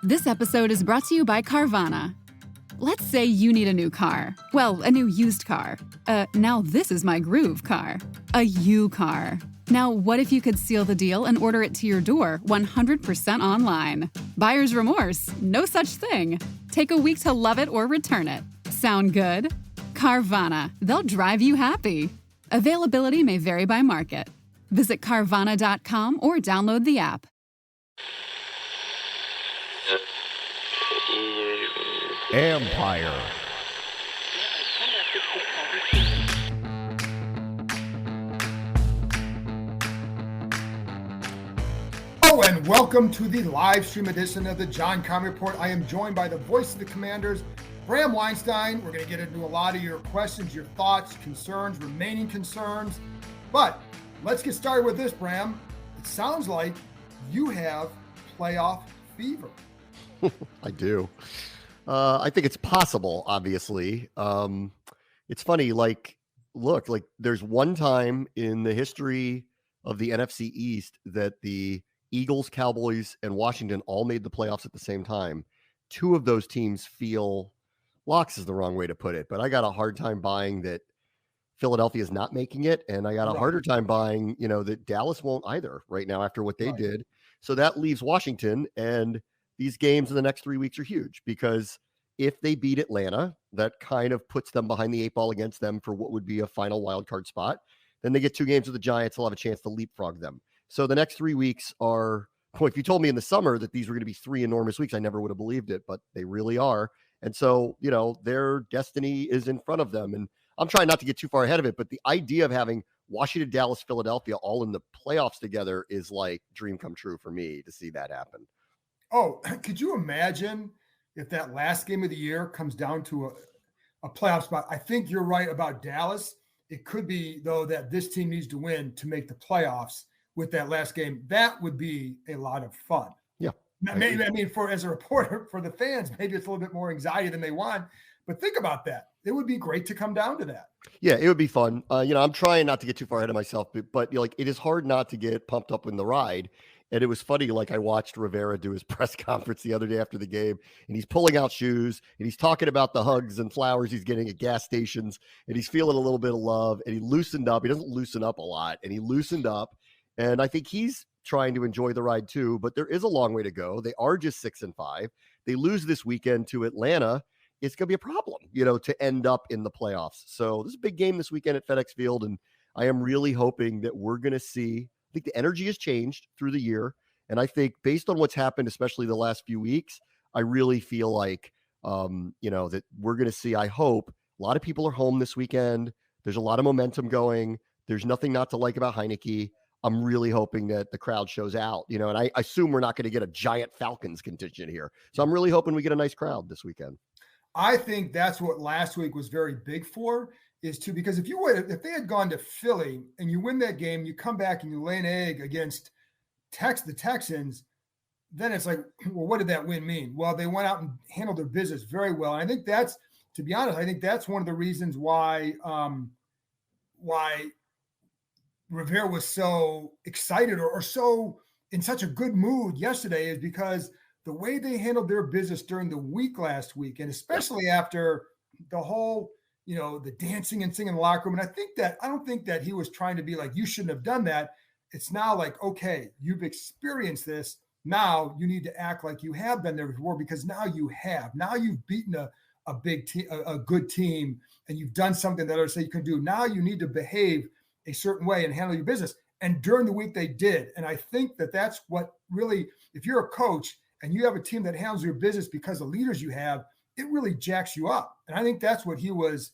This episode is brought to you by Carvana. Let's say you need a new car. Well, a new used car. Now this is my groove car. A U car. Now, what if you could seal the deal and order it to your door 100% online? Buyer's remorse? No such thing. Take a week to love it or return it. Sound good? Carvana. They'll drive you happy. Availability may vary by market. Visit Carvana.com or download the app. Empire. Hello and welcome to the live stream edition of the John Con Report. I am joined by the voice of the Commanders, Bram Weinstein. We're going to get into a lot of your questions, your thoughts, concerns, remaining concerns. But let's get started with this, Bram. It sounds like you have playoff fever. I do. I think it's possible, obviously. It's funny, look, there's one time in the history of the NFC East that the Eagles, Cowboys, and Washington all made the playoffs at the same time. Two of those teams feel locks is the wrong way to put it, but I got a hard time buying that Philadelphia is not making it, and I got a harder time buying, that Dallas won't either right now after what they did. So that leaves Washington, and these games in the next 3 weeks are huge because if they beat Atlanta, that kind of puts them behind the eight ball against them for what would be a final wild card spot. Then they get 2 games with the Giants. They'll have a chance to leapfrog them. So the next 3 weeks are, if you told me in the summer that these were going to be 3 enormous weeks, I never would have believed it, but they really are. And so, their destiny is in front of them. And I'm trying not to get too far ahead of it, but the idea of having Washington, Dallas, Philadelphia all in the playoffs together is like dream come true for me to see that happen. Oh, could you imagine if that last game of the year comes down to a playoff spot? I think you're right about Dallas. It could be, though, that this team needs to win to make the playoffs with that last game. That would be a lot of fun. Yeah. Maybe, as a reporter, for the fans, maybe it's a little bit more anxiety than they want. But think about that. It would be great to come down to that. Yeah, it would be fun. I'm trying not to get too far ahead of myself, but it is hard not to get pumped up in the ride. And it was funny, I watched Rivera do his press conference the other day after the game, and he's pulling out shoes, and he's talking about the hugs and flowers he's getting at gas stations, and he's feeling a little bit of love, and he loosened up. He doesn't loosen up a lot, and he loosened up, and I think he's trying to enjoy the ride too, but there is a long way to go. They are just 6-5. They lose this weekend to Atlanta. It's going to be a problem, to end up in the playoffs. So this is a big game this weekend at FedEx Field, and I am really hoping that we're going to see, I think the energy has changed through the year, and I think based on what's happened, especially the last few weeks, I really feel like, that we're going to see, I hope, a lot of people are home this weekend. There's a lot of momentum going. There's nothing not to like about Heineke. I'm really hoping that the crowd shows out, and I assume we're not going to get a giant Falcons contingent here. So I'm really hoping we get a nice crowd this weekend. I think that's what last week was very big for, because if they had gone to Philly and you win that game, you come back and you lay an egg against the Texans, then it's like, well, what did that win mean? Well, they went out and handled their business very well. And I think that's, to be honest, I think that's one of the reasons why Rivera was so excited or so in such a good mood yesterday, is because the way they handled their business during the week last week, and especially after the whole, the dancing and singing in the locker room. And I don't think that he was trying to be like, you shouldn't have done that. It's now like, okay, you've experienced this. Now you need to act like you have been there before, because now you have. Now you've beaten a big team, a good team, and you've done something that others say you can do. Now you need to behave a certain way and handle your business. And during the week they did. And I think that that's what really, if you're a coach and you have a team that handles your business because of leaders you have, it really jacks you up. And I think that's what he was.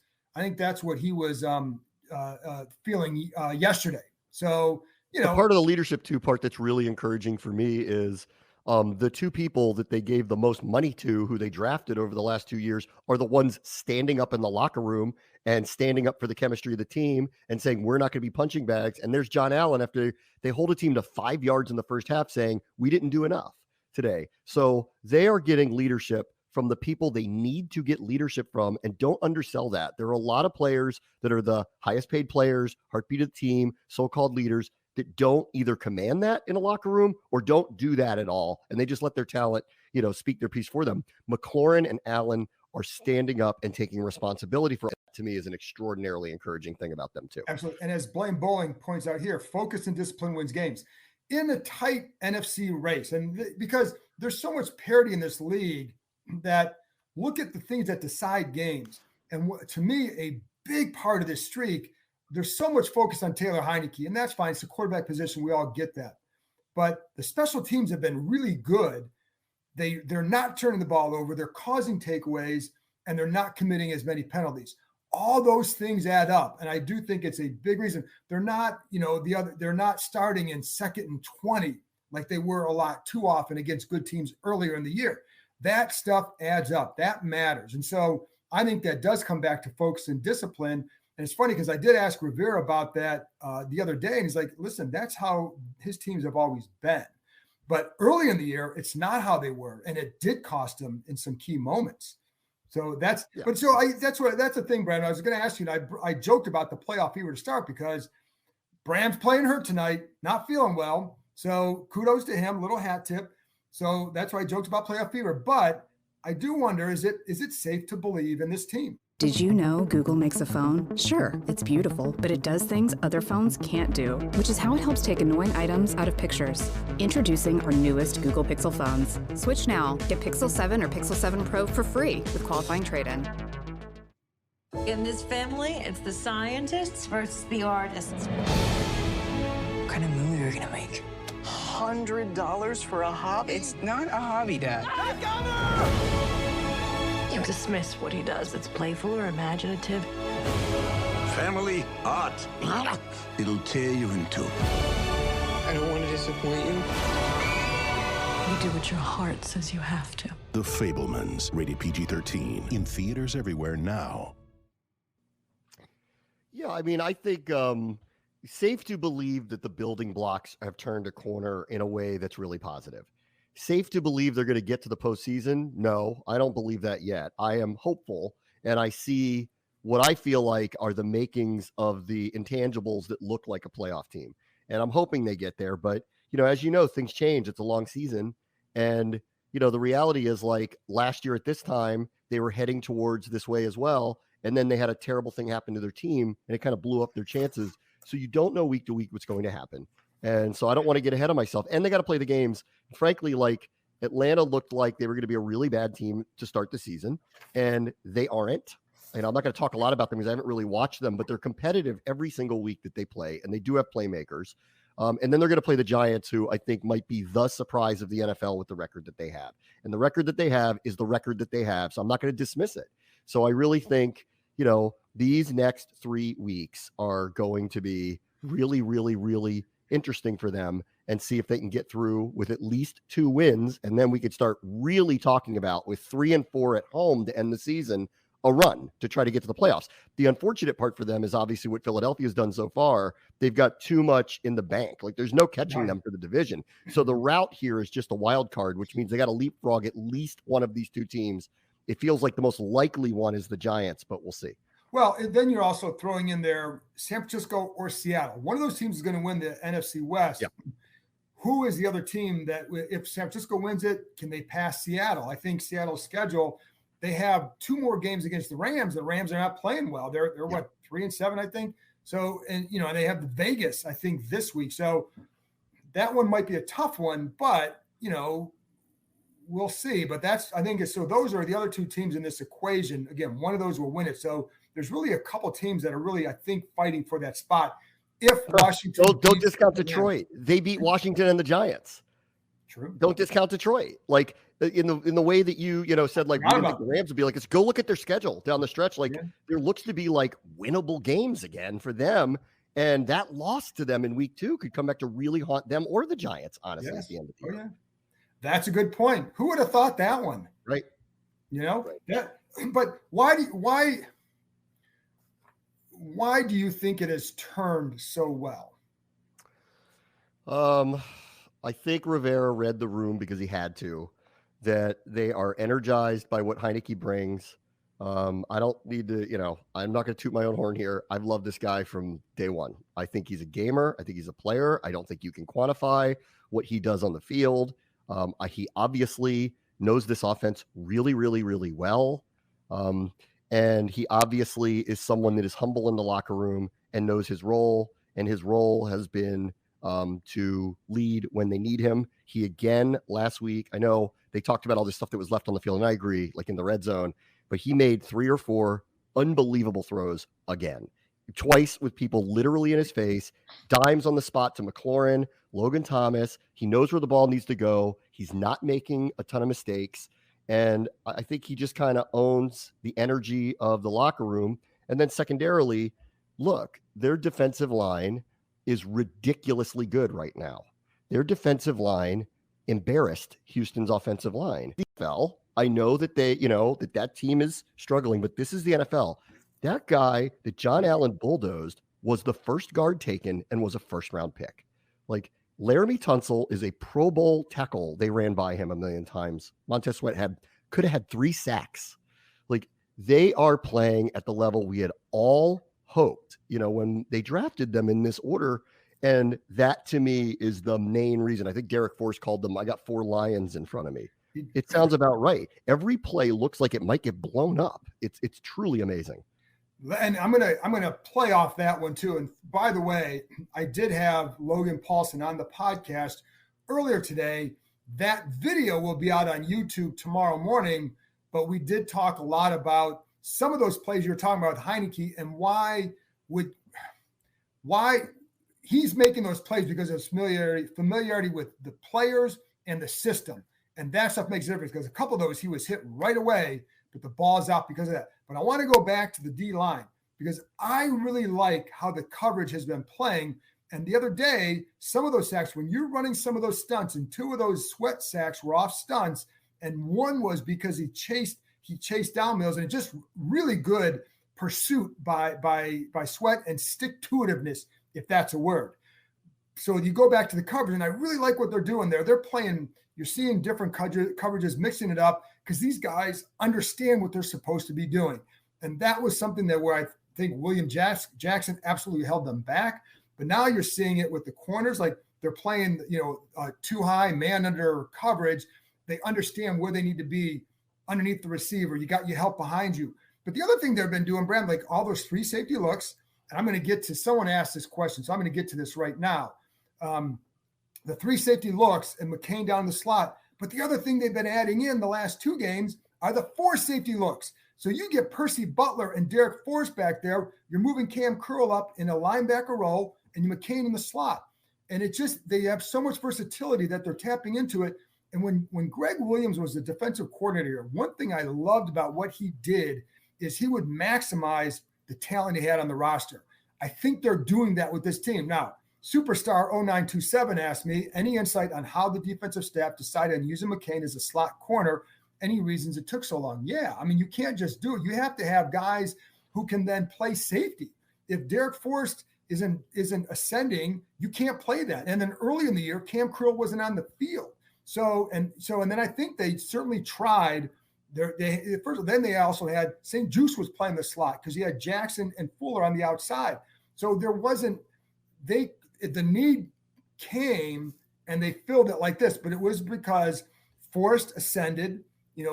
Feeling yesterday. So, part of the leadership part that's really encouraging for me is the two people that they gave the most money to, who they drafted over the last 2 years, are the ones standing up in the locker room and standing up for the chemistry of the team and saying, we're not going to be punching bags. And there's John Allen, after they hold a team to 5 yards in the first half, saying, we didn't do enough today. So they are getting leadership from the people they need to get leadership from, and don't undersell that. There are a lot of players that are the highest paid players, heartbeat of the team, so-called leaders. that don't either command that in a locker room or don't do that at all. And they just let their talent, speak their piece for them. McLaurin and Allen are standing up and taking responsibility for it. To me is an extraordinarily encouraging thing about them too. Absolutely. And as Blaine Bowling points out here, focus and discipline wins games in a tight NFC race. And because there's so much parity in this league that look at the things that decide games. And to me, a big part of this streak, there's so much focus on Taylor Heineke, and that's fine. It's the quarterback position. We all get that. But the special teams have been really good. They're not turning the ball over. They're causing takeaways, and they're not committing as many penalties. All those things add up, and I do think it's a big reason. They're not, they're not starting in 2nd and 20 like they were a lot too often against good teams earlier in the year. That stuff adds up. That matters. And so I think that does come back to focus and discipline. And it's funny because I did ask Rivera about that the other day, and he's like, listen, that's how his teams have always been. But early in the year, it's not how they were, and it did cost him in some key moments. So that's the thing, Brad. I was going to ask you, and I joked about the playoff fever to start because Bram's playing hurt tonight, not feeling well. So kudos to him, little hat tip. So that's why I joked about playoff fever. But I do wonder, is it safe to believe in this team? Did you know Google makes a phone? Sure, it's beautiful, but it does things other phones can't do, which is how it helps take annoying items out of pictures. Introducing our newest Google Pixel phones. Switch now. Get Pixel 7 or Pixel 7 Pro for free with qualifying trade-in. In this family, it's the scientists versus the artists. What kind of movie are you gonna make? $100 for a hobby? It's not a hobby, Dad. You dismiss what he does that's playful or imaginative. Family art. It'll tear you in two. I don't want to disappoint you. You do what your heart says you have to. The Fabelmans, rated PG-13, in theaters everywhere now. Yeah, I mean, I think safe to believe that the building blocks have turned a corner in a way that's really positive. Safe to believe they're going to get to the postseason? No, I don't believe that yet. I am hopeful, and I see what I feel like are the makings of the intangibles that look like a playoff team. And I'm hoping they get there. But, as you know, things change. It's a long season. And, the reality is, like, last year at this time, they were heading towards this way as well. And then they had a terrible thing happen to their team, and it kind of blew up their chances. So you don't know week to week what's going to happen. And so I don't want to get ahead of myself. And they got to play the games. Frankly, like Atlanta looked like they were going to be a really bad team to start the season, and they aren't. And I'm not going to talk a lot about them because I haven't really watched them, but they're competitive every single week that they play, and they do have playmakers. And then they're going to play the Giants, who I think might be the surprise of the NFL with the record that they have. And the record that they have is the record that they have. So I'm not going to dismiss it. So I really think, these next 3 weeks are going to be really, really, really interesting for them, and see if they can get through with at least 2 wins. And then we could start really talking about, with 3 and 4 at home to end the season, a run to try to get to the playoffs. The unfortunate part for them is obviously what Philadelphia has done so far. They've got too much in the bank. Like, there's no catching them for the division. So the route here is just a wild card, which means they got to leapfrog at least one of these 2 teams. It feels like the most likely one is the Giants, but we'll see. Well, then you're also throwing in there San Francisco or Seattle. One of those teams is going to win the NFC West. Yep. Who is the other team that, if San Francisco wins it, can they pass Seattle? I think Seattle's schedule, they have 2 more games against the Rams. The Rams are not playing well. They're what, 3-7, I think. So, and they have Vegas, I think, this week. So that one might be a tough one, but we'll see. But I think so those are the other 2 teams in this equation. Again, one of those will win it. So there's really a couple teams that are really, I think, fighting for that spot. If Washington don't discount Detroit. They beat Washington and the Giants. True. Don't discount Detroit. Like in the way that you said, like, we didn't think the Rams would be like, let's go look at their schedule down the stretch. Like, there looks to be like winnable games again for them. And that loss to them in week 2 could come back to really haunt them or the Giants, honestly, at the end of the year. That's a good point. Who would have thought that one? Right. Right. But why do you think it has turned so well? I think Rivera read the room because he had to, that they are energized by what Heineke brings. I don't need to, I'm not going to toot my own horn here. I've loved this guy from day one. I think he's a gamer. I think he's a player. I don't think you can quantify what he does on the field. He obviously knows this offense really, really, really well. And he obviously is someone that is humble in the locker room and knows his role. And his role has been to lead when they need him. He again last week, I know they talked about all this stuff that was left on the field, and I agree, like in the red zone, but he made 3 or 4 unbelievable throws again, twice with people literally in his face, dimes on the spot to McLaurin, Logan Thomas. He knows where the ball needs to go. He's not making a ton of mistakes. And I think he just kind of owns the energy of the locker room. And then secondarily, look, their defensive line is ridiculously good right now. Their defensive line embarrassed Houston's offensive line. The NFL, I know that that team is struggling, but this is the NFL. That guy that John Allen bulldozed was the first guard taken and was a first-round pick. Like, Laramie Tunsil is a Pro Bowl tackle. They ran by him a million times. Montez Sweat could have had 3 sacks. Like, they are playing at the level we had all hoped, when they drafted them in this order. And that to me is the main reason. I think Derek Force called them, I got 4 lions in front of me. It sounds about right. Every play looks like it might get blown up. It's truly amazing. And I'm gonna play off that one too. And by the way, I did have Logan Paulson on the podcast earlier today. That video will be out on YouTube tomorrow morning. But we did talk a lot about some of those plays you were talking about, Heineke, and why he's making those plays because of familiarity with the players and the system. And that stuff makes a difference, because a couple of those he was hit right away, but the ball's out because of that. But I want to go back to the D line, because I really like how the coverage has been playing. And the other day, some of those sacks, when you're running some of those stunts, and 2 of those Sweat sacks were off stunts, and one was because he chased down Mills, and just really good pursuit by Sweat and stick-to-itiveness, if that's a word. So you go back to the coverage, and I really like what they're doing there. They're playing, you're seeing different coverages, mixing it up, because these guys understand what they're supposed to be doing. And that was something where I think William Jackson absolutely held them back. But now you're seeing it with the corners, like they're playing, too high, man under coverage. They understand where they need to be underneath the receiver. You got your help behind you. But the other thing they've been doing, Bram, like all those 3 safety looks, and I'm going to get to, someone asked this question, so I'm going to get to this right now. The 3 safety looks and McCain down the slot. But the other thing they've been adding in the last 2 games are the 4 safety looks. So you get Percy Butler and Derek Force back there. You're moving Cam Curl up in a linebacker role, and you McCain in the slot. And they have so much versatility that they're tapping into it. And when Greg Williams was the defensive coordinator, one thing I loved about what he did is he would maximize the talent he had on the roster. I think they're doing that with this team. Now, Superstar 0927 asked me, any insight on how the defensive staff decided on using McCain as a slot corner? Any reasons it took so long? Yeah, I mean, you can't just do it. You have to have guys who can then play safety. If Derek Forrest isn't ascending, you can't play that. And then early in the year, Cam Curl wasn't on the field. So then I think they certainly tried. Then they also had St. Juice was playing the slot because you had Jackson and Fuller on the outside. So there wasn't the need came and they filled it like this, but it was because Forrest ascended.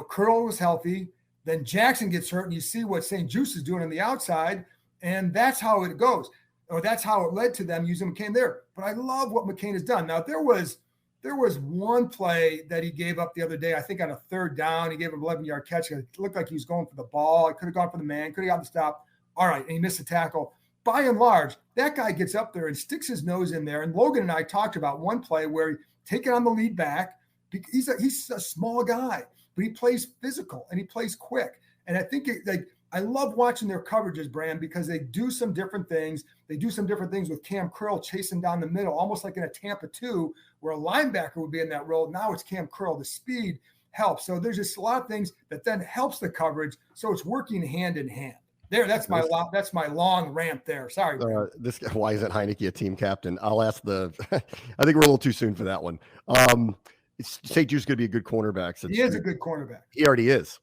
Curl was healthy. Then Jackson gets hurt, and you see what St. Juice is doing on the outside, and that's how it goes, or that's how it led to them using McCain there. But I love what McCain has done. Now there was one play that he gave up the other day, I think on a 3rd down. He gave him an 11-yard catch. It looked like he was going for the ball. He could have gone for the man, could have got the stop. All right, and he missed the tackle. By and large, that guy gets up there and sticks his nose in there. And Logan and I talked about one play where he take it on the lead back. He's a small guy, but he plays physical and he plays quick. And I think I love watching their coverages, Bram, because they do some different things. They do some different things with Cam Curl chasing down the middle, almost like in a Tampa 2, where a linebacker would be in that role. Now it's Cam Curl. The speed helps. So there's just a lot of things that then helps the coverage. So it's working hand in hand. That's my long rant there. Sorry. Why isn't Heineke a team captain? I'll ask I think we're a little too soon for that one. St. Jude's going to be a good cornerback. He is a good cornerback. He already is.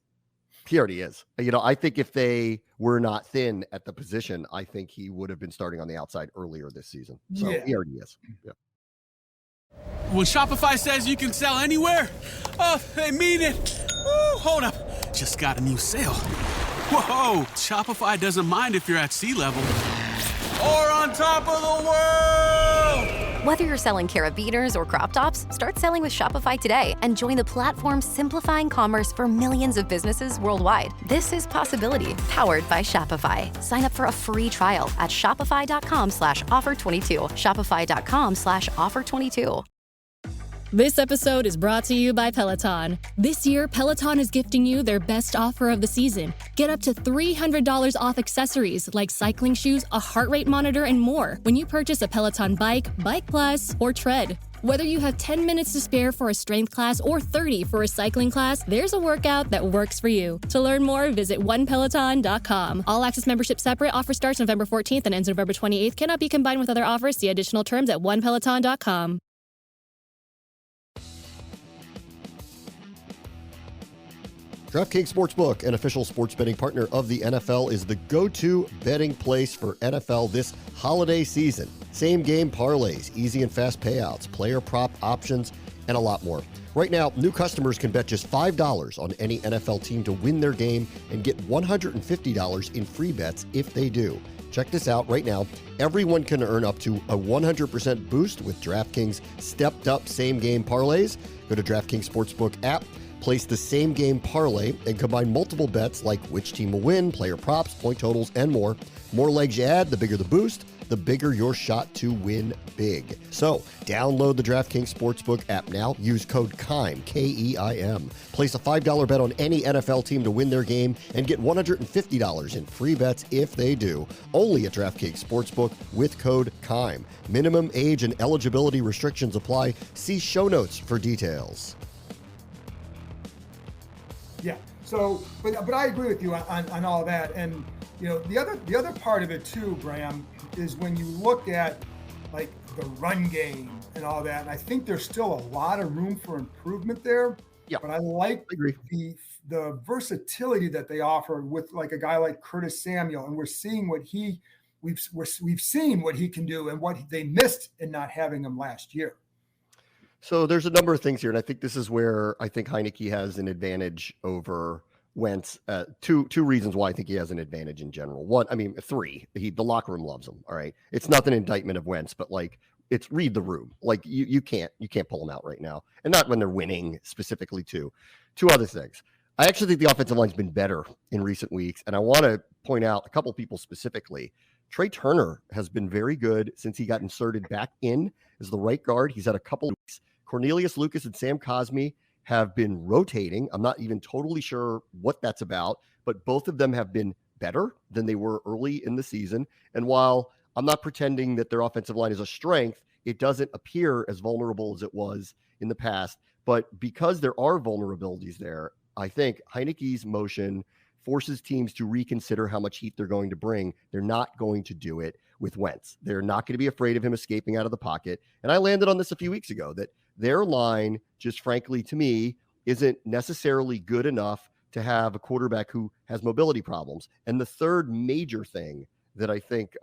He already is. I think if they were not thin at the position, I think he would have been starting on the outside earlier this season. So he already is. Yeah. When Shopify says you can sell anywhere, oh, they mean it. Woo, hold up. Just got a new sale. Whoa, Shopify doesn't mind if you're at sea level or on top of the world. Whether you're selling carabiners or crop tops, start selling with Shopify today and join the platform simplifying commerce for millions of businesses worldwide. This is Possibility, powered by Shopify. Sign up for a free trial at shopify.com/offer22. Shopify.com/offer22. This episode is brought to you by Peloton. This year, Peloton is gifting you their best offer of the season. Get up to $300 off accessories like cycling shoes, a heart rate monitor, and more when you purchase a Peloton bike, Bike Plus, or Tread. Whether you have 10 minutes to spare for a strength class or 30 for a cycling class, there's a workout that works for you. To learn more, visit onepeloton.com. All access membership separate. Offer starts November 14th and ends November 28th. Cannot be combined with other offers. See additional terms at onepeloton.com. DraftKings Sportsbook, an official sports betting partner of the NFL, is the go-to betting place for NFL this holiday season. Same game parlays, easy and fast payouts, player prop options, and a lot more. Right now, new customers can bet just $5 on any NFL team to win their game and get $150 in free bets if they do. Check this out right now. Everyone can earn up to a 100% boost with DraftKings stepped-up same-game parlays. Go to DraftKings Sportsbook app, place the same game parlay, and combine multiple bets like which team will win, player props, point totals, and more. More legs you add, the bigger the boost, the bigger your shot to win big. So, download the DraftKings Sportsbook app now. Use code KEIM, K-E-I-M. Place a $5 bet on any NFL team to win their game and get $150 in free bets if they do. Only at DraftKings Sportsbook with code KEIM. Minimum age and eligibility restrictions apply. See show notes for details. Yeah. So, but I agree with you on all that. And, the other part of it too, Bram, is when you look at like the run game and all that, and I think there's still a lot of room for improvement there. Yeah. But I agree. The versatility that they offer with like a guy like Curtis Samuel, and we're seeing we've seen what he can do and what they missed in not having him last year. So there's a number of things here, and I think this is where I think Heineke has an advantage over Wentz. Two reasons why I think he has an advantage in general. One, three. The locker room loves him. All right, it's not an indictment of Wentz, but like it's read the room. Like you can't pull him out right now, and not when they're winning specifically too. Two other things. I actually think the offensive line's been better in recent weeks, and I want to point out a couple people specifically. Trey Turner has been very good since he got inserted back in as the right guard. He's had a couple of weeks. Cornelius Lucas and Sam Cosmi have been rotating. I'm not even totally sure what that's about, but both of them have been better than they were early in the season. And while I'm not pretending that their offensive line is a strength, it doesn't appear as vulnerable as it was in the past. But because there are vulnerabilities there, I think Heineke's motion forces teams to reconsider how much heat they're going to bring. They're not going to do it with Wentz. They're not going to be afraid of him escaping out of the pocket. And I landed on this a few weeks ago, that their line, just frankly to me, isn't necessarily good enough to have a quarterback who has mobility problems. And the third major thing that I think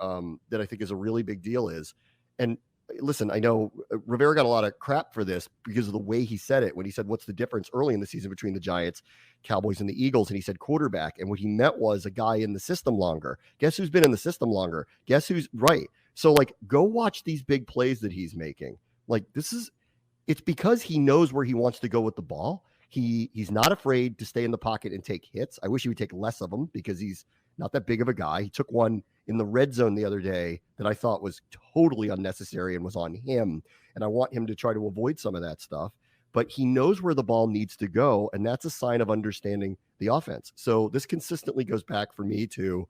is a really big deal is, and listen, I know Rivera got a lot of crap for this because of the way he said it when he said, what's the difference early in the season between the Giants, Cowboys, and the Eagles? And he said quarterback. And what he meant was a guy in the system longer. Guess who's been in the system longer? Guess who's right? So like, go watch these big plays that he's making. Like it's because he knows where he wants to go with the ball. He's not afraid to stay in the pocket and take hits. I wish he would take less of them because he's not that big of a guy. He took one in the red zone the other day that I thought was totally unnecessary and was on him. And I want him to try to avoid some of that stuff. But he knows where the ball needs to go, and that's a sign of understanding the offense. So this consistently goes back for me to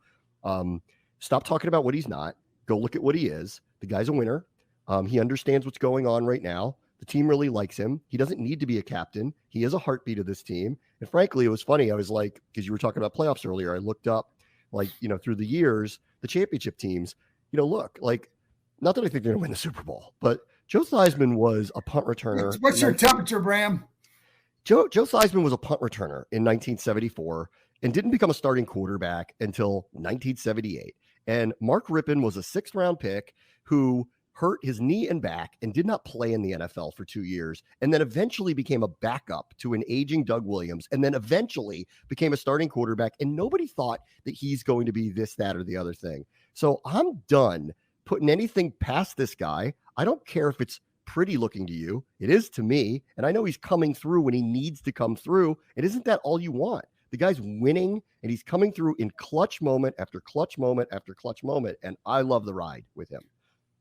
stop talking about what he's not. Go look at what he is. The guy's a winner. He understands what's going on right now. The team really likes him. He doesn't need to be a captain. He is a heartbeat of this team. And frankly, it was funny. I was like, because you were talking about playoffs earlier, I looked up, through the years, the championship teams, look, like, not that I think they're going to win the Super Bowl, but Joe Theismann was a punt returner. What's your temperature, Bram? Joe Theismann was a punt returner in 1974. and didn't become a starting quarterback until 1978. And Mark Rippon was a 6th-round pick who hurt his knee and back and did not play in the NFL for 2 years, and then eventually became a backup to an aging Doug Williams, and then eventually became a starting quarterback. And nobody thought that he's going to be this, that, or the other thing. So I'm done putting anything past this guy. I don't care if it's pretty looking to you. It is to me. And I know he's coming through when he needs to come through. And isn't that all you want? The guy's winning, and he's coming through in clutch moment after clutch moment after clutch moment. And I love the ride with him.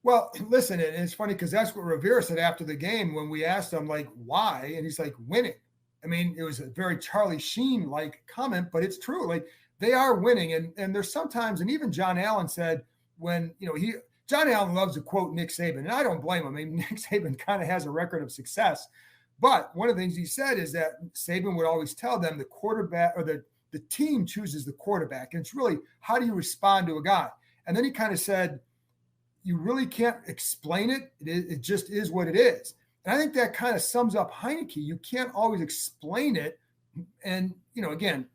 Well, listen, and it's funny because that's what Rivera said after the game when we asked him, like, why? And he's like, winning. I mean, it was a very Charlie Sheen-like comment, but it's true. Like, they are winning. And there's sometimes, and even John Allen said when, John Allen loves to quote Nick Saban, and I don't blame him. I mean, Nick Saban kind of has a record of success. But one of the things he said is that Saban would always tell them the quarterback or the team chooses the quarterback. And it's really, how do you respond to a guy? And then he kind of said, you really can't explain it. It just is what it is. And I think that kind of sums up Heineke. You can't always explain it. And, again,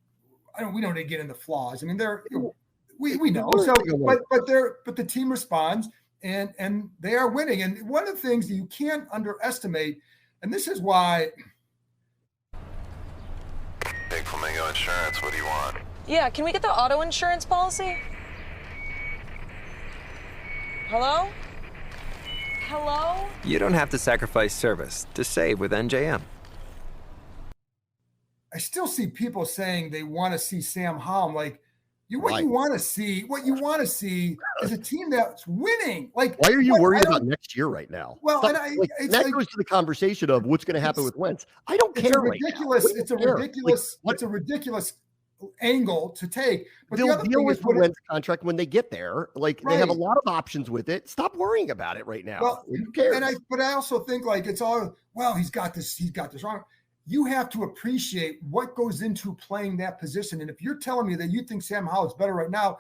we don't need to get into flaws. I mean, we know. So, but the team responds and they are winning. And one of the things that you can't underestimate, and this is why. Big Flamingo Insurance, what do you want? Yeah, can we get the auto insurance policy? Hello? Hello? You don't have to sacrifice service to save with NJM. I still see people saying they want to see Sam Howell. Like, you want to see is a team that's winning. Like, why are you worried about next year right now? Well, that goes to the conversation of what's going to happen with Wentz. I don't care. It's a ridiculous angle to take. But they'll deal with the Wentz contract when they get there. Like, they have a lot of options with it. Stop worrying about it right now. Well, who cares? But I also think, like, it's all, well, he's got this wrong. You have to appreciate what goes into playing that position. And if you're telling me that you think Sam Howell is better right now,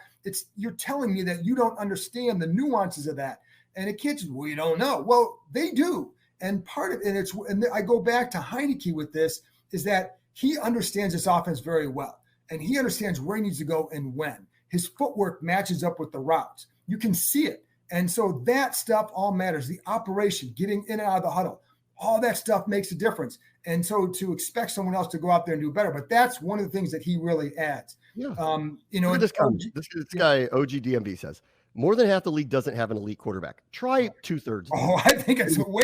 you're telling me that you don't understand the nuances of that. And it can't just, well, you don't know. Well, they do. And part of it, and I go back to Heineke with this, is that he understands this offense very well. And he understands where he needs to go and when. His footwork matches up with the routes. You can see it. And so that stuff all matters. The operation, getting in and out of the huddle, all that stuff makes a difference. And so to expect someone else to go out there and do better, but that's one of the things that he really adds. Yeah. Look at this guy, OG DMV says, more than half the league doesn't have an elite quarterback. Try 2/3. Oh, I think it's more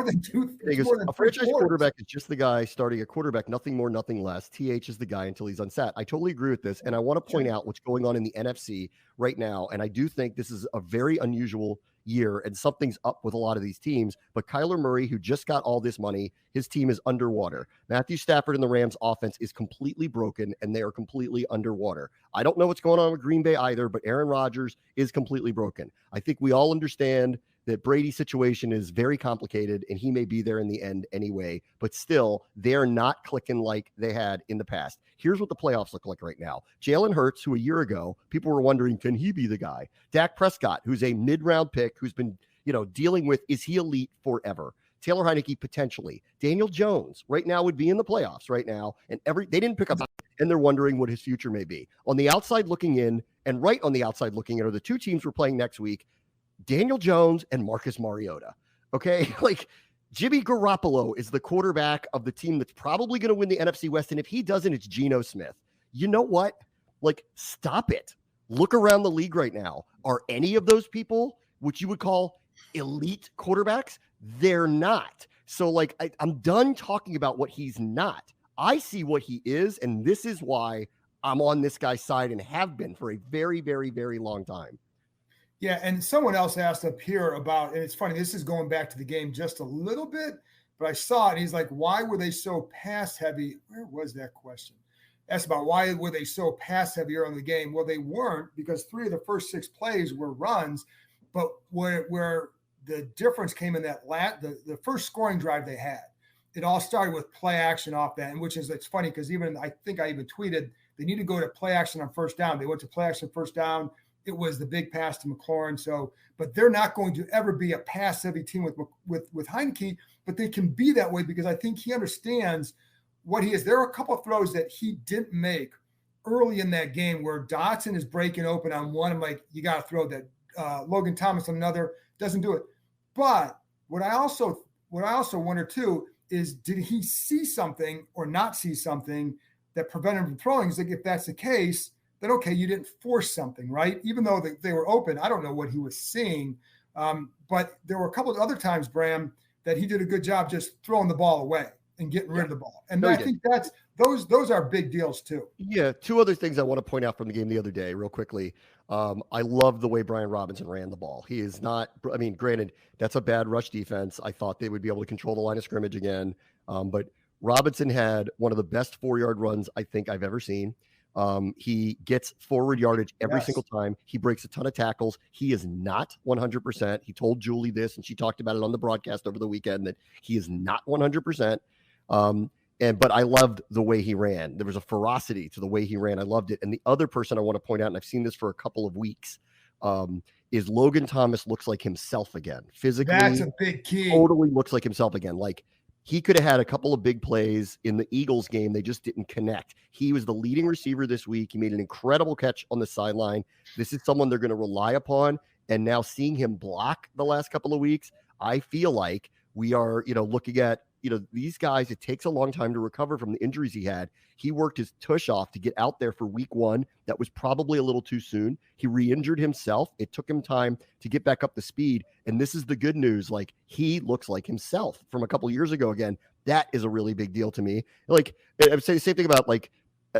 than two. A franchise quarterback is just the guy starting a quarterback, nothing more, nothing less. TH is the guy until he's unsat. I totally agree with this. And I want to point out what's going on in the NFC right now. And I do think this is a very unusual year and something's up with a lot of these teams. But Kyler Murray, who just got all this money, his team is underwater. Matthew Stafford and the Rams offense is completely broken and they are completely underwater. I don't know what's going on with Green Bay either, but Aaron Rodgers is completely broken. I think we all understand that Brady's situation is very complicated and he may be there in the end anyway, but still they're not clicking like they had in the past. Here's what the playoffs look like right now. Jalen Hurts, who a year ago, people were wondering, can he be the guy? Dak Prescott, who's a mid-round pick, who's been, dealing with, is he elite forever? Taylor Heineke, potentially. Daniel Jones right now would be in the playoffs right now. And they didn't pick up and they're wondering what his future may be. On the outside looking in and right on the outside looking in are the two teams we're playing next week, Daniel Jones and Marcus Mariota. Okay. Like, Jimmy Garoppolo is the quarterback of the team that's probably going to win the NFC West. And if he doesn't, it's Geno Smith. You know what? Like, stop it. Look around the league right now. Are any of those people, which you would call elite quarterbacks? They're not. So, like, I'm done talking about what he's not. I see what he is. And this is why I'm on this guy's side and have been for a very, very, very long time. Yeah, and someone else asked up here about, and it's funny, this is going back to the game just a little bit, but I saw it. He's like, why were they so pass heavy? Where was that question? Asked about why were they so pass heavy early in the game? Well, they weren't, because 3 of the first 6 plays were runs, but where the difference came in that the first scoring drive they had, it all started with play action off that, and it's funny because I think I even tweeted, they need to go to play action on first down. They went to play action first down. It was the big pass to McLaurin. So, but they're not going to ever be a pass-heavy team with Heineke, but they can be that way because I think he understands what he is. There are a couple of throws that he didn't make early in that game where Dotson is breaking open on one. I'm like, you got to throw that. Logan Thomas on another, doesn't do it. But what I also wonder too is, did he see something or not see something that prevented him from throwing? It's like, if that's the case, then okay, you didn't force something, right? Even though they were open, I don't know what he was seeing. But there were a couple of other times, Bram, that he did a good job just throwing the ball away and getting rid of the ball. And I think those are big deals too. Yeah. Two other things I want to point out from the game the other day, real quickly. I love the way Brian Robinson ran the ball. He is not, I mean, granted, that's a bad rush defense. I thought they would be able to control the line of scrimmage again. But Robinson had one of the best 4-yard runs I think I've ever seen. He gets forward yardage every single time. He breaks a ton of tackles. He is not 100%. He told Julie this, and she talked about it on the broadcast over the weekend, that he is not 100%. But I loved the way he ran. There was a ferocity to the way he ran. I loved it. And the other person I want to point out, and I've seen this for a couple of weeks, is Logan Thomas looks like himself again. Physically, that's a big key. Totally looks like himself again. Like, he could have had a couple of big plays in the Eagles game. They just didn't connect. He was the leading receiver this week. He made an incredible catch on the sideline. This is someone they're going to rely upon. And now seeing him block the last couple of weeks, I feel like we are, looking at, these guys, it takes a long time to recover from the injuries he had. He worked his tush off to get out there for week 1. That was probably a little too soon. He re-injured himself. It took him time to get back up to speed. And this is the good news. Like, he looks like himself from a couple of years ago again. That is a really big deal to me. Like, I would say the same thing about, like,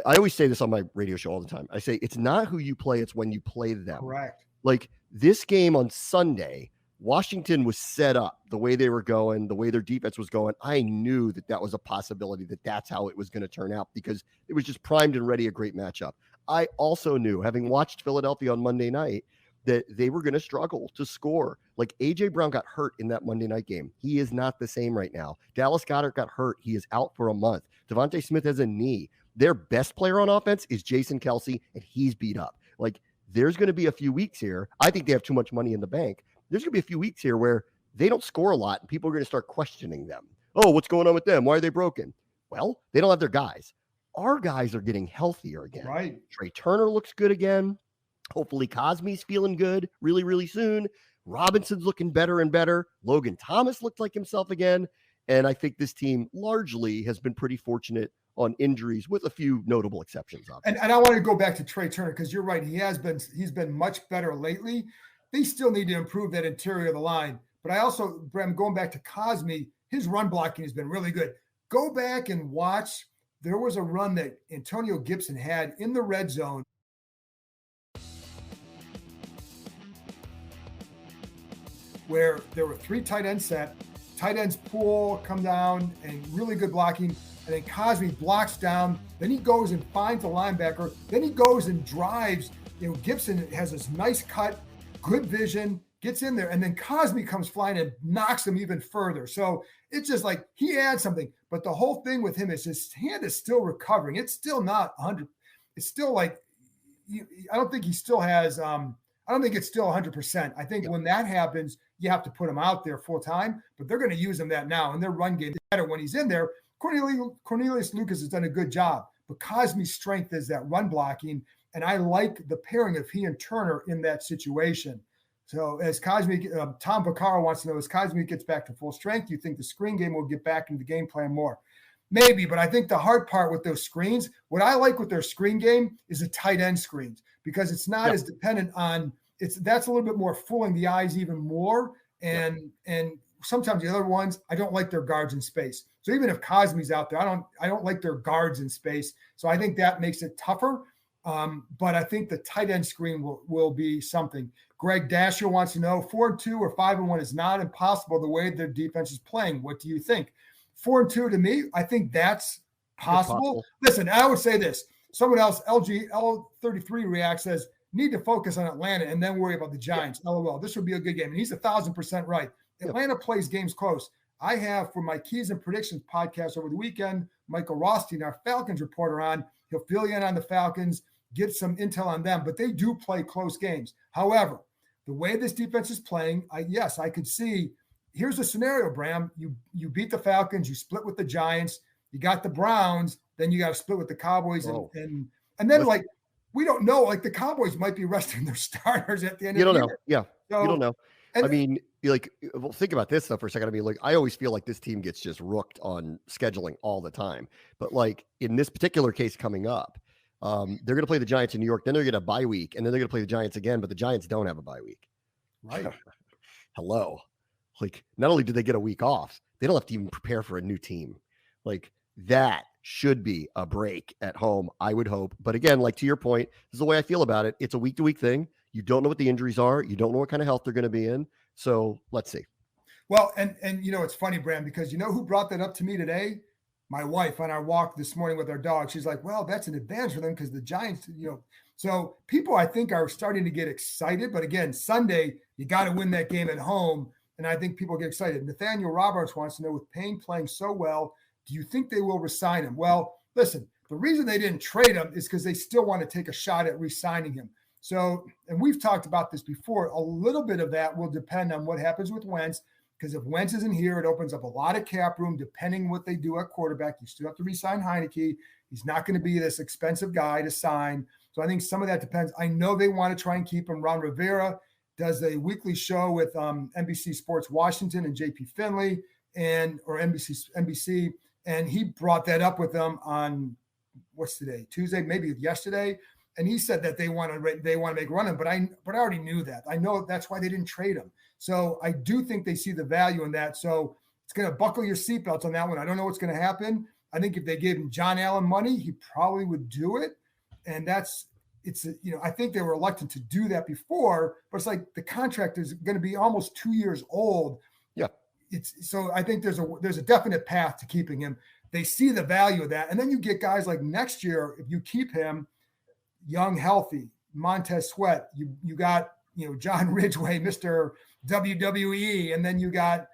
I always say this on my radio show all the time. I say, it's not who you play, it's when you play them. Correct. Like, this game on Sunday, Washington was set up the way they were going, the way their defense was going. I knew that was a possibility, that's how it was going to turn out, because it was just primed and ready, a great matchup. I also knew, having watched Philadelphia on Monday night, that they were going to struggle to score. Like, A.J. Brown got hurt in that Monday night game. He is not the same right now. Dallas Goedert got hurt. He is out for a month. Devontae Smith has a knee. Their best player on offense is Jason Kelce, and he's beat up. Like, there's going to be a few weeks here. I think they have too much money in the bank. There's going to be a few weeks here where they don't score a lot and people are going to start questioning them. Oh, what's going on with them? Why are they broken? Well, they don't have their guys. Our guys are getting healthier again. Right. Trey Turner looks good again. Hopefully Cosme's feeling good really, really soon. Robinson's looking better and better. Logan Thomas looked like himself again. And I think this team largely has been pretty fortunate on injuries, with a few notable exceptions. And I want to go back to Trey Turner, because you're right. He's been much better lately. They still need to improve that interior of the line. But I also, Bram, going back to Cosme, his run blocking has been really good. Go back and watch. There was a run that Antonio Gibson had in the red zone where there were 3 tight ends set. Tight ends pull, come down, and really good blocking. And then Cosme blocks down. Then he goes and finds the linebacker. Then he goes and drives. Gibson has this nice cut, good vision, gets in there, and then Cosme comes flying and knocks him even further. So it's just like he adds something. But the whole thing with him is his hand is still recovering. It's still not 100. It's still like, I don't think he still has, I don't think it's still 100%. I think when that happens, you have to put him out there full time, but they're going to use him that now. And their run game is better when he's in there. Cornelius Lucas has done a good job, but Cosme's strength is that run blocking. And I like the pairing of he and Turner in that situation. So as Cosme, Tom Vaccaro wants to know, as Cosme gets back to full strength, do you think the screen game will get back into the game plan more? Maybe, but I think the hard part with those screens, what I like with their screen game is the tight end screens, because it's not as dependent on, that's a little bit more fooling the eyes even more. And sometimes the other ones, I don't like their guards in space. So even if Cosme's out there, I don't like their guards in space. So I think that makes it tougher. But I think the tight end screen will be something. Greg Dasher wants to know, 4-2 or 5-1 is not impossible the way their defense is playing. What do you think? 4-2 to me, I think that's possible. Listen, I would say this. Someone else, L33 reacts, says, need to focus on Atlanta and then worry about the Giants. LOL. This would be a good game. And he's 1,000% right. Atlanta plays games close. I have, for my Keys and Predictions podcast over the weekend, Michael Rothstein, our Falcons reporter, on. He'll fill you in on the Falcons, get some intel on them, but they do play close games. However, the way this defense is playing, I could see, here's the scenario, Bram. You beat the Falcons, you split with the Giants, you got the Browns, then you got to split with the Cowboys and And then we don't know, like the Cowboys might be resting their starters at the end of the year. You don't know. Yeah. So, you don't know. I mean, well, think about this stuff for a second. I mean, I always feel like this team gets just rooked on scheduling all the time. But in this particular case coming up, they're going to play the Giants in New York. Then they're going to bye week, and then they're going to play the Giants again. But the Giants don't have a bye week. Right. Hello. Not only do they get a week off, they don't have to even prepare for a new team. That should be a break at home, I would hope. But again, to your point, this is the way I feel about it. It's a week-to-week thing. You don't know what the injuries are. You don't know what kind of health they're going to be in. So let's see. Well, and it's funny, Bram, because you know who brought that up to me today? My wife on our walk this morning with our dog. She's like, well, that's an advantage for them because the Giants, So people, I think, are starting to get excited. But again, Sunday, you got to win that game at home. And I think people get excited. Nathaniel Roberts wants to know, with Payne playing so well, do you think they will resign him? Well, listen, the reason they didn't trade him is because they still want to take a shot at re-signing him. So, and we've talked about this before, a little bit of that will depend on what happens with Wentz, because if Wentz isn't here, it opens up a lot of cap room, depending what they do at quarterback. You still have to re-sign Heineke. He's not going to be this expensive guy to sign. So I think some of that depends. I know they want to try and keep him. Ron Rivera does a weekly show with NBC Sports Washington and JP Finley or NBC. And he brought that up with them on, what's today? Tuesday, maybe yesterday. And he said that they want to make running, but I already knew that. I know that's why they didn't trade him. So I do think they see the value in that. So it's going to buckle your seatbelts on that one. I don't know what's going to happen. I think if they gave him John Allen money, he probably would do it. And I think they were reluctant to do that before, but it's the contract is going to be almost 2 years old. Yeah. So I think there's a definite path to keeping him. They see the value of that. And then you get guys like next year, if you keep him young, healthy, Montez Sweat, you got, John Ridgway, Mr. WWE, and then you got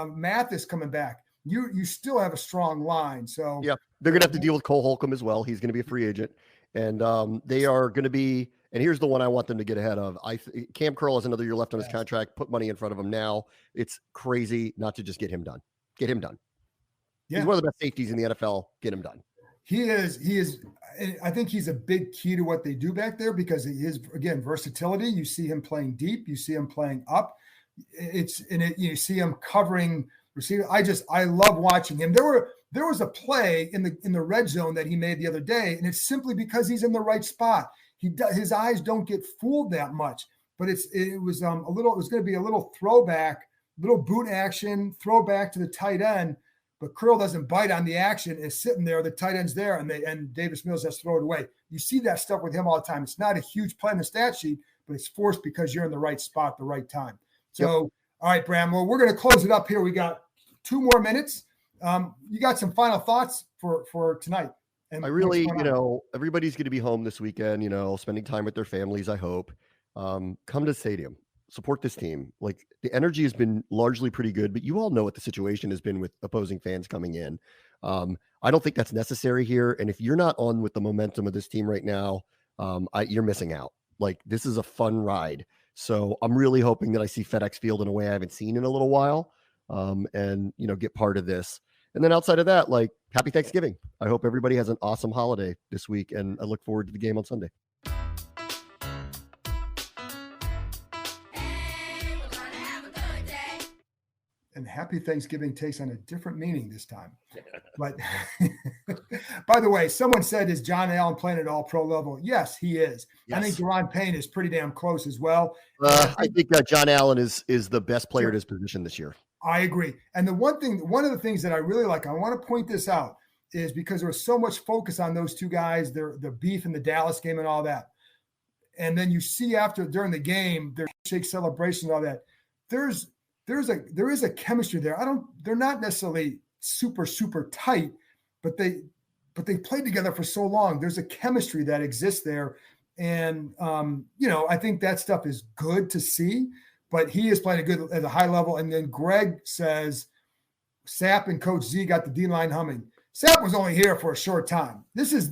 Mathis coming back. You still have a strong line. So yeah, they're going to have to deal with Cole Holcomb as well. He's going to be a free agent. And they are going to be, and here's the one I want them to get ahead of. Cam Curl has another year left on his contract. Put money in front of him now. It's crazy not to just get him done. Get him done. Yeah. He's one of the best safeties in the NFL. Get him done. He is. I think he's a big key to what they do back there because he is, again, versatility. You see him playing deep. You see him playing up. You see him covering receiver. I love watching him. There was a play in the red zone that he made the other day, and it's simply because he's in the right spot. His eyes don't get fooled that much, but it was going to be a little throwback, little boot action, throwback to the tight end, but Curl doesn't bite on the action. Is sitting there, the tight end's there, and Davis Mills has to throw it away. You see that stuff with him all the time. It's not a huge play in the stat sheet, but it's forced because you're in the right spot at the right time. So, All right, Bram, well, we're going to close it up here. We got 2 more minutes. You got some final thoughts for tonight? And I really, everybody's going to be home this weekend, spending time with their families, I hope. Come to the stadium, support this team. The energy has been largely pretty good, but you all know what the situation has been with opposing fans coming in. I don't think that's necessary here. And if you're not on with the momentum of this team right now, you're missing out. This is a fun ride. So I'm really hoping that I see FedEx Field in a way I haven't seen in a little while, and, get part of this. And then outside of that, happy Thanksgiving. I hope everybody has an awesome holiday this week, and I look forward to the game on Sunday. And happy Thanksgiving takes on a different meaning this time. But by the way, someone said, is John Allen playing at all pro level? Yes, he is. Yes. I think Deron Payne is pretty damn close as well. I think that John Allen is the best player at his position this year. I agree. And one of the things that I really like, I want to point this out, is because there was so much focus on those two guys, their beef in the Dallas game and all that. And then you see during the game, their shake celebration and all that. There is a chemistry there. They're not necessarily super, super tight, but they played together for so long. There's a chemistry that exists there. And, I think that stuff is good to see, but he is playing at a high level. And then Greg says, Sapp and Coach Z got the D-line humming. Sapp was only here for a short time. This is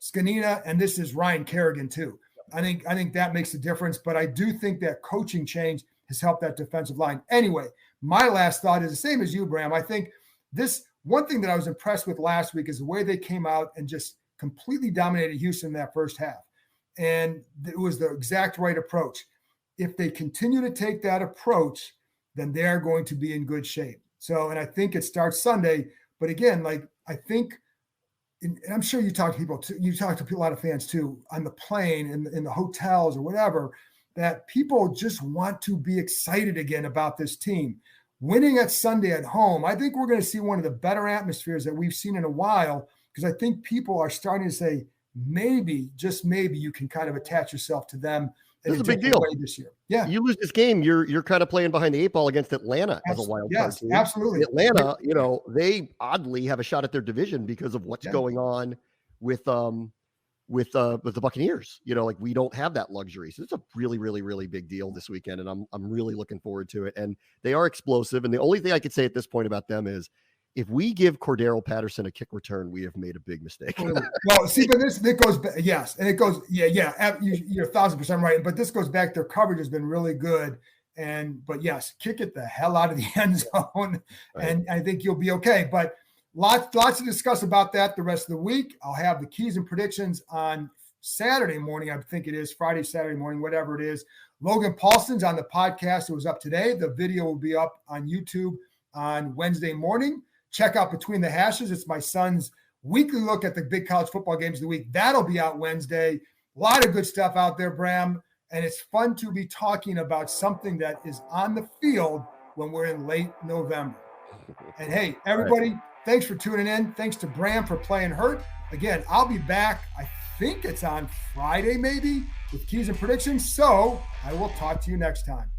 Scanina, and this is Ryan Kerrigan too. I think that makes a difference, but I do think that coaching change has helped that defensive line. Anyway, my last thought is the same as you, Bram. I think this one thing that I was impressed with last week is the way they came out and just completely dominated Houston in that first half. And it was the exact right approach. If they continue to take that approach, then they're going to be in good shape. So, and I think it starts Sunday. But again, like I think, and I'm sure you talk to people too, you talk to a lot of fans too, on the plane, in the hotels or whatever, that people just want to be excited again about this team. Winning at Sunday at home, I think we're going to see one of the better atmospheres that we've seen in a while, because I think people are starting to say, maybe, just maybe, you can kind of attach yourself to them. This is a big deal this year. Yeah. You lose this game, you're kind of playing behind the 8 ball against Atlanta as a wild card team. Absolutely. Atlanta, they oddly have a shot at their division because of what's going on with the Buccaneers. Like we don't have that luxury. So it's a really, really, really big deal this weekend. And I'm really looking forward to it. And they are explosive. And the only thing I could say at this point about them is if we give Cordero Patterson a kick return, we have made a big mistake. Well, see, but it goes, yes. And it goes, yeah, you're 1,000% right. But this goes back, their coverage has been really good. But yes, kick it the hell out of the end zone. Right. And I think you'll be okay. But lots to discuss about that the rest of the week. I'll have the keys and predictions on Saturday morning. I think it is Friday, Saturday morning, whatever it is. Logan Paulson's on the podcast. It was up today. The video will be up on YouTube on Wednesday morning. Check out Between the Hashes. It's my son's weekly look at the big college football games of the week. That'll be out Wednesday. A lot of good stuff out there, Bram. And it's fun to be talking about something that is on the field when we're in late November. And hey, everybody, thanks for tuning in. Thanks to Bram for playing hurt. Again, I'll be back. I think it's on Friday, maybe, with keys and predictions. So I will talk to you next time.